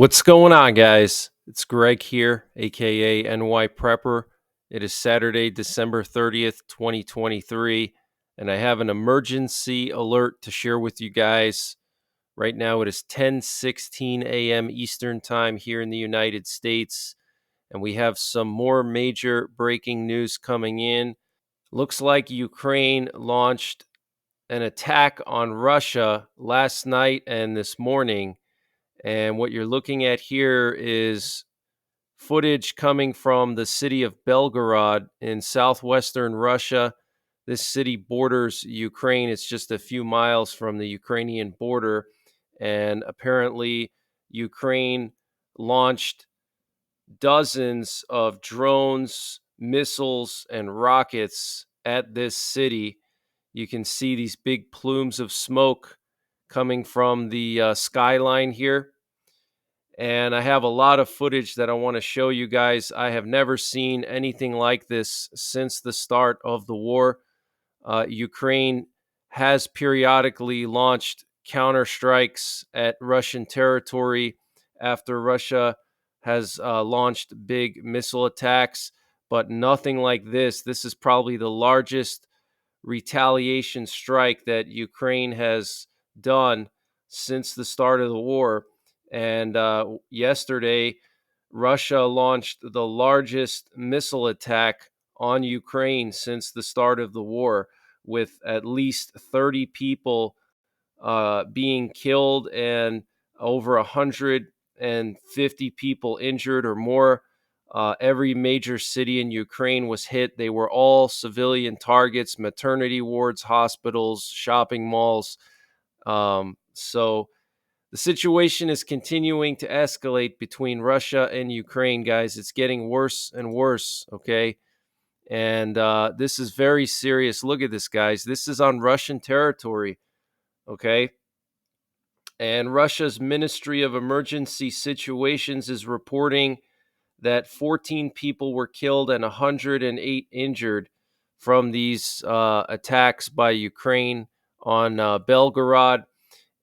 What's going on, guys? It's Greg here, aka NYPrepper. It is Saturday, December 30th, 2023, and I have an emergency alert to share with you guys. Right now, it is 10:16 a.m. Eastern Time here in the United States, and we have some more major breaking news coming in. Looks like Ukraine launched an attack on Russia last night and this morning. And what you're looking at here is footage coming from the city of Belgorod in southwestern Russia. This city borders Ukraine. It's just a few miles from the Ukrainian border. And apparently, Ukraine launched dozens of drones, missiles, and rockets at this city. You can see these big plumes of smoke coming from the skyline here. And I have a lot of footage that I want to show you guys. I have never seen anything like this since the start of the war. Ukraine has periodically launched counterstrikes at Russian territory after Russia has launched big missile attacks, but nothing like this. This is probably the largest retaliation strike that Ukraine has done since the start of the war. And yesterday, Russia launched the largest missile attack on Ukraine since the start of the war, with at least 30 people being killed and over 150 people injured or more. Every major city in Ukraine was hit. They were all civilian targets: maternity wards, hospitals, shopping malls. So the situation is continuing to escalate between Russia and Ukraine, guys. It's getting worse and worse, okay? And this is very serious. Look at this, guys. This is on Russian territory, okay? And Russia's Ministry of Emergency Situations is reporting that 14 people were killed and 108 injured from these attacks by Ukraine on Belgorod.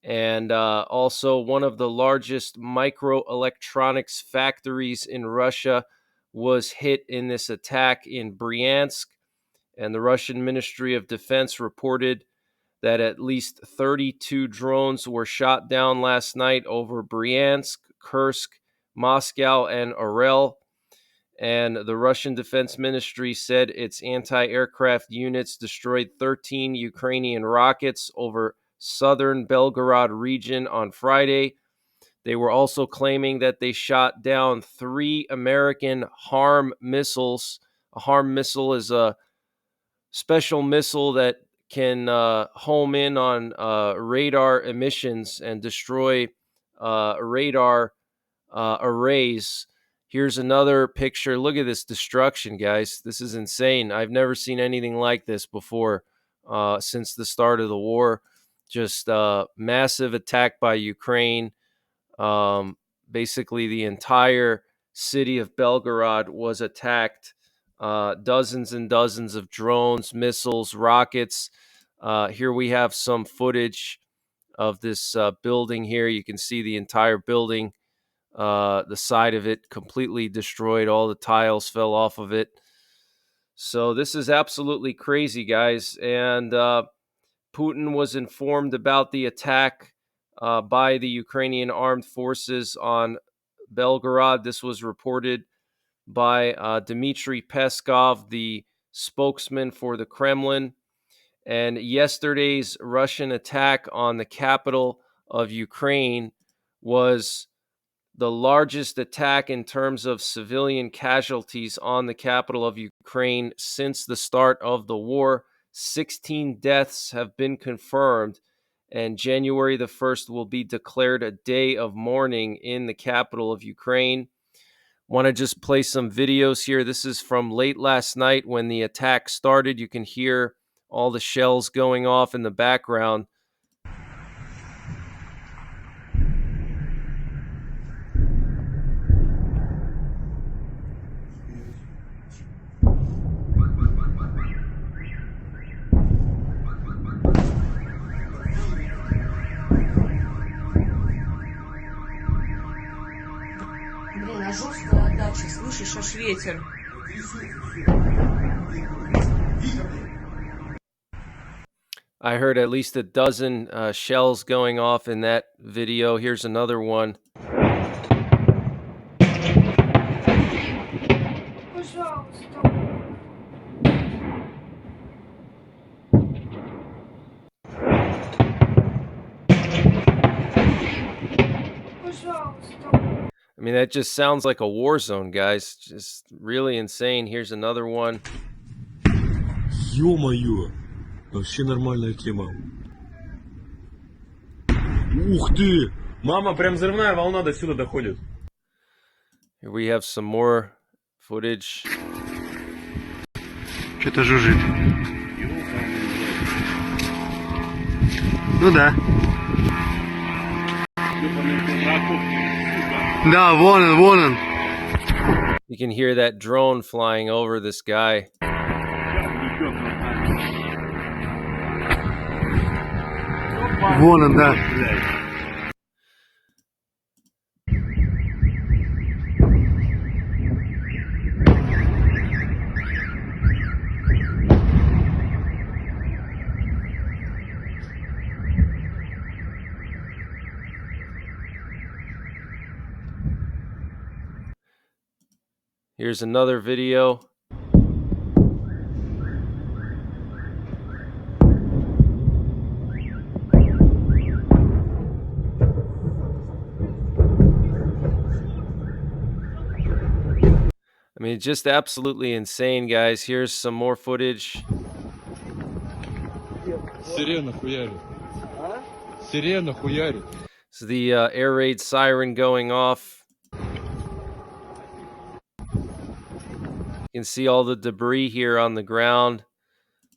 And also, one of the largest microelectronics factories in Russia was hit in this attack in Bryansk. And the Russian Ministry of Defense reported that at least 32 drones were shot down last night over Bryansk, Kursk, Moscow, and Orel. And the Russian Defense Ministry said its anti-aircraft units destroyed 13 Ukrainian rockets over southern Belgorod region on Friday. They were also claiming that they shot down 3 American HARM missiles. A HARM missile is a special missile that can home in on radar emissions and destroy radar arrays. Here's another picture. Look at this destruction, guys. This is insane. I've never seen anything like this before since the start of the war. Just massive attack by Ukraine. Basically, the entire city of Belgorod was attacked. Dozens and dozens of drones, missiles, rockets. Here we have some footage of this building here. You can see the entire building, the side of it completely destroyed. All the tiles fell off of it. So this is absolutely crazy, guys. And Putin was informed about the attack by the Ukrainian armed forces on Belgorod. This was reported by Dmitry Peskov, the spokesman for the Kremlin. And yesterday's Russian attack on the capital of Ukraine was the largest attack in terms of civilian casualties on the capital of Ukraine since the start of the war. 16 deaths have been confirmed, and January the 1st will be declared a day of mourning in the capital of Ukraine. Want to just play some videos here. This is from late last night when the attack started. You can hear all the shells going off in the background. Блин, а жестко отдача, слышишь, аж ветер. I heard at least a dozen shells going off in that video. Here's another one. I mean, that just sounds like a war zone, guys. Just really insane. Here's another one. Ё-моё! Вообще нормальная тема. Ух ты! Мама, прям взрывная волна до сюда доходит. Here we have some more footage. Что-то жужжит. Ну да. Да, вон он. You can hear that drone flying over this guy. Вон он, да. Here's another video. I mean, just absolutely insane, guys. Here's some more footage. Сирена хуярит. Сирена хуярит. So the air raid siren going off. You can see all the debris here on the ground.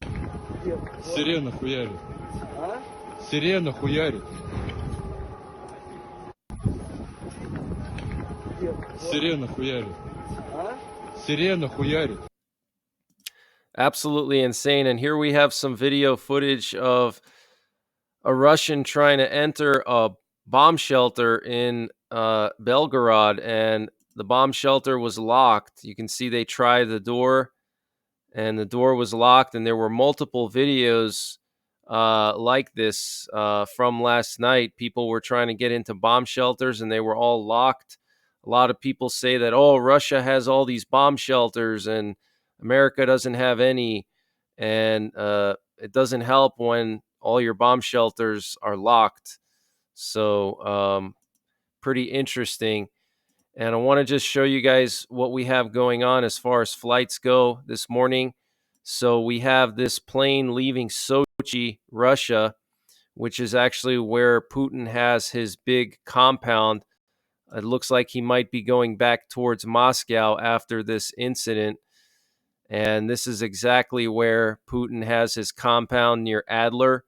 Сирена хуярит. Сирена хуярит. Сирена хуярит. Сирена хуярит. Absolutely insane. And here we have some video footage of a Russian trying to enter a bomb shelter in Belgorod, and the bomb shelter was locked. You can see they tried the door, and the door was locked, and there were multiple videos like this from last night. People were trying to get into bomb shelters, and they were all locked. A lot of people say that, oh, Russia has all these bomb shelters, and America doesn't have any, and it doesn't help when all your bomb shelters are locked. So pretty interesting. And I want to just show you guys what we have going on as far as flights go this morning. So we have this plane leaving Sochi, Russia, which is actually where Putin has his big compound. It looks like he might be going back towards Moscow after this incident. And this is exactly where Putin has his compound near Adler.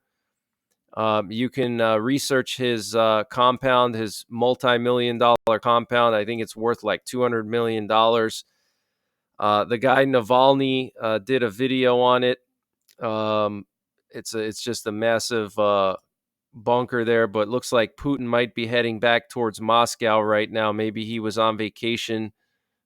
You can research his compound, his multi-million-dollar compound. I think it's worth like $200 million. The guy Navalny did a video on it. It's just a massive bunker there, but looks like Putin might be heading back towards Moscow right now. Maybe he was on vacation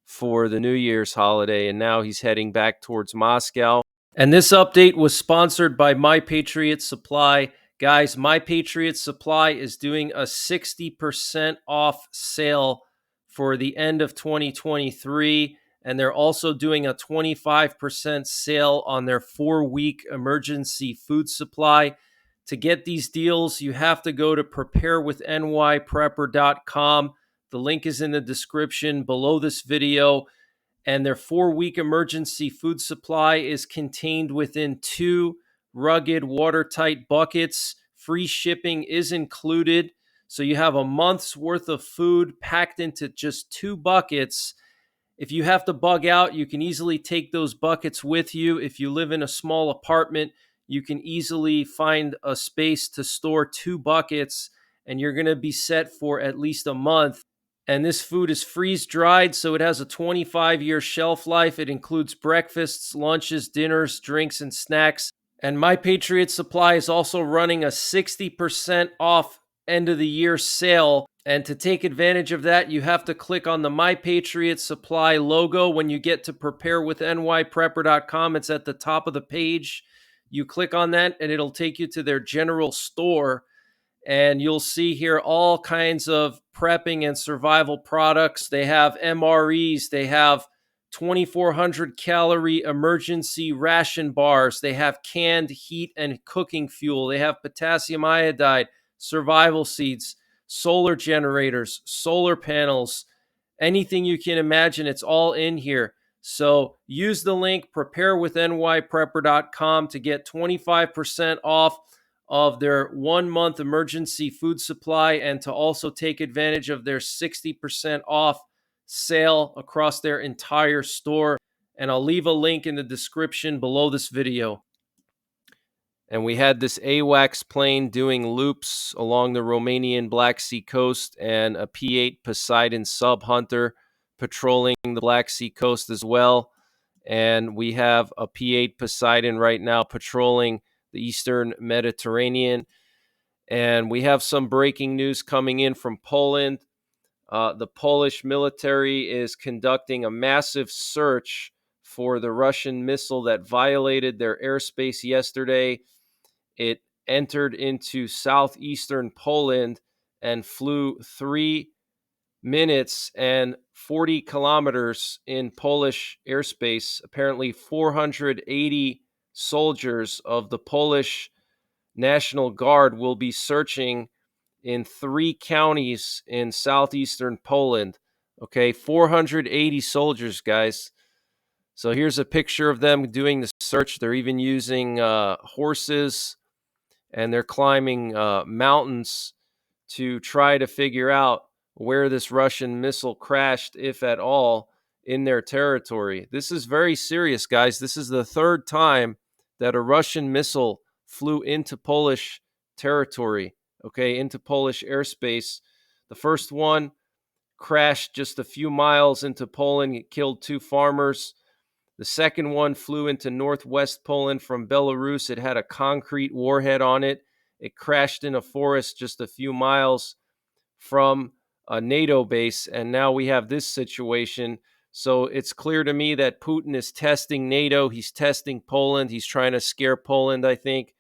for the New Year's holiday, and now he's heading back towards Moscow. And this update was sponsored by Patriot Supply. Guys, Patriot Supply is doing a 60% off sale for the end of 2023, and they're also doing a 25% sale on their 4-week emergency food supply. To get these deals, you have to go to preparewithNYPrepper.com. The link is in the description below this video. And their 4-week emergency food supply is contained within 2 rugged, watertight buckets. Free shipping is included. So you have a month's worth of food packed into just 2 buckets. If you have to bug out, you can easily take those buckets with you. If you live in a small apartment, you can easily find a space to store 2 buckets, and you're going to be set for at least a month. And this food is freeze-dried, so it has a 25-year shelf life. It includes breakfasts, lunches, dinners, drinks, and snacks. And Patriot Supply is also running a 60% off end-of-the-year sale. And to take advantage of that, you have to click on the My Patriot Supply logo when you get to preparewithnyprepper.com. It's at the top of the page. You click on that and it'll take you to their general store. And you'll see here all kinds of prepping and survival products. They have MREs. They have 2,400 calorie emergency ration bars. They have canned heat and cooking fuel. They have potassium iodide, survival seeds, solar generators, solar panels, anything you can imagine. It's all in here. So use the link preparewithnyprepper.com to get 25% off of their 1 month emergency food supply and to also take advantage of their 60% off sale across their entire store. And I'll leave a link in the description below this video. And we had this AWACS plane doing loops along the Romanian Black Sea coast and a P-8 Poseidon sub hunter patrolling the Black Sea coast as well. And we have a P-8 Poseidon right now patrolling the Eastern Mediterranean. And we have some breaking news coming in from Poland. The Polish military is conducting a massive search for the Russian missile that violated their airspace yesterday. It entered into southeastern Poland and flew 3 minutes and 40 kilometers in Polish airspace. Apparently, 480 soldiers of the Polish National Guard will be searching in 3 counties in southeastern Poland. Okay, 480 soldiers, guys. So here's a picture of them doing the search. They're even using horses, and they're climbing mountains to try to figure out where this Russian missile crashed, if at all, in their territory. This is very serious, guys. This is the 3rd time that a Russian missile flew into Polish territory, okay, into Polish airspace. The first one crashed just a few miles into Poland. It killed 2 farmers. The second one flew into northwest Poland from Belarus. It had a concrete warhead on it. It crashed in a forest just a few miles from a NATO base, and now we have this situation. So it's clear to me that Putin is testing NATO. He's testing Poland. He's trying to scare Poland, I think.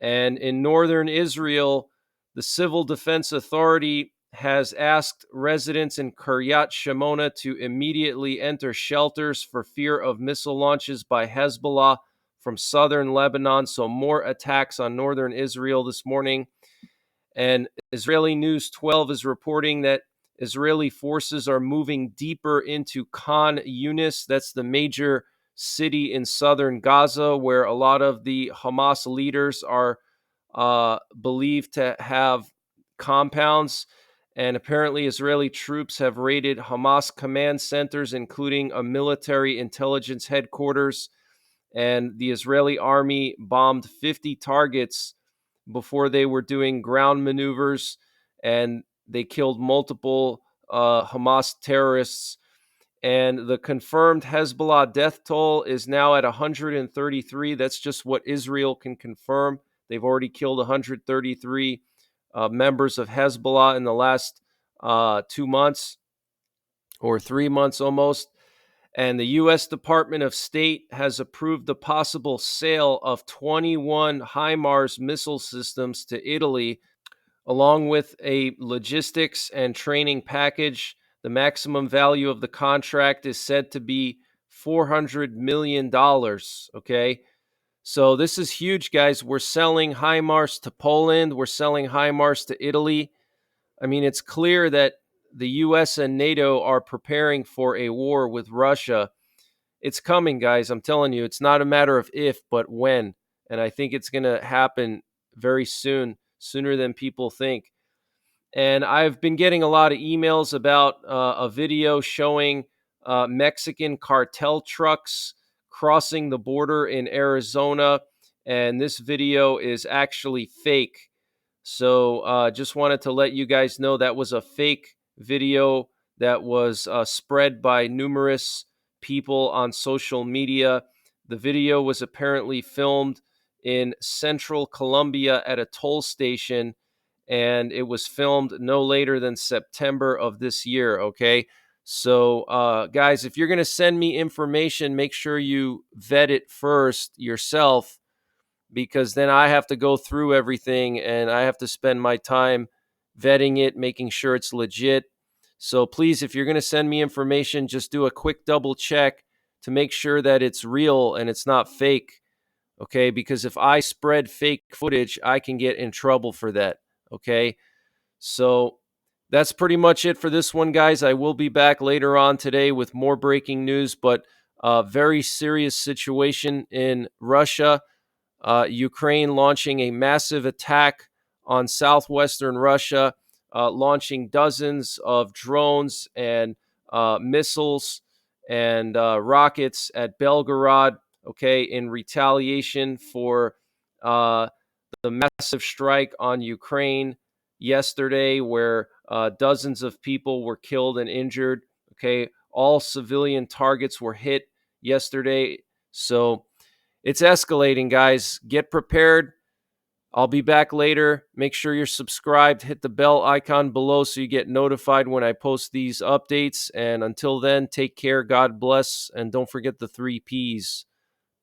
And in northern Israel, the Civil Defense Authority has asked residents in Kiryat Shimona to immediately enter shelters for fear of missile launches by Hezbollah from southern Lebanon. So more attacks on northern Israel this morning. And Israeli News 12 is reporting that Israeli forces are moving deeper into Khan Yunis. That's the major city in southern Gaza where a lot of the Hamas leaders are believed to have compounds. And apparently Israeli troops have raided Hamas command centers, including a military intelligence headquarters. And the Israeli army bombed 50 targets before they were doing ground maneuvers, and they killed multiple Hamas terrorists. And the confirmed Hezbollah death toll is now at 133. That's just what Israel can confirm. They've already killed 133 members of Hezbollah in the last 2 months or 3 months almost. And the U.S. Department of State has approved the possible sale of 21 HIMARS missile systems to Italy, along with a logistics and training package. The maximum value of the contract is said to be $400 million. Okay. So this is huge, guys. We're selling HIMARS to Poland. We're selling HIMARS to Italy. I mean, it's clear that the U.S. and NATO are preparing for a war with Russia. It's coming, guys. I'm telling you, it's not a matter of if, but when. And I think it's going to happen very soon, sooner than people think. And I've been getting a lot of emails about a video showing Mexican cartel trucks crossing the border in Arizona. And this video is actually fake. So just wanted to let you guys know that was a fake video that was spread by numerous people on social media. The video was apparently filmed in central Colombia at a toll station, and it was filmed no later than September of this year, okay? So, guys, if you're going to send me information, make sure you vet it first yourself, because then I have to go through everything and I have to spend my time vetting it, making sure it's legit. So please, if you're going to send me information, just do a quick double check to make sure that it's real and it's not fake, okay? Because if I spread fake footage, I can get in trouble for that, okay? So that's pretty much it for this one, guys. I will be back later on today with more breaking news, but a very serious situation in Russia. Ukraine launching a massive attack on southwestern Russia, launching dozens of drones and missiles and rockets at Belgorod, okay, in retaliation for uh, the massive strike on Ukraine yesterday, where dozens of people were killed and injured. Okay, all civilian targets were hit yesterday. So it's escalating, guys. Get prepared. I'll be back later. Make sure you're subscribed. Hit the bell icon below so you get notified when I post these updates. And until then, take care. God bless. And don't forget the 3 Ps: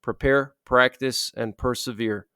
prepare, practice, and persevere.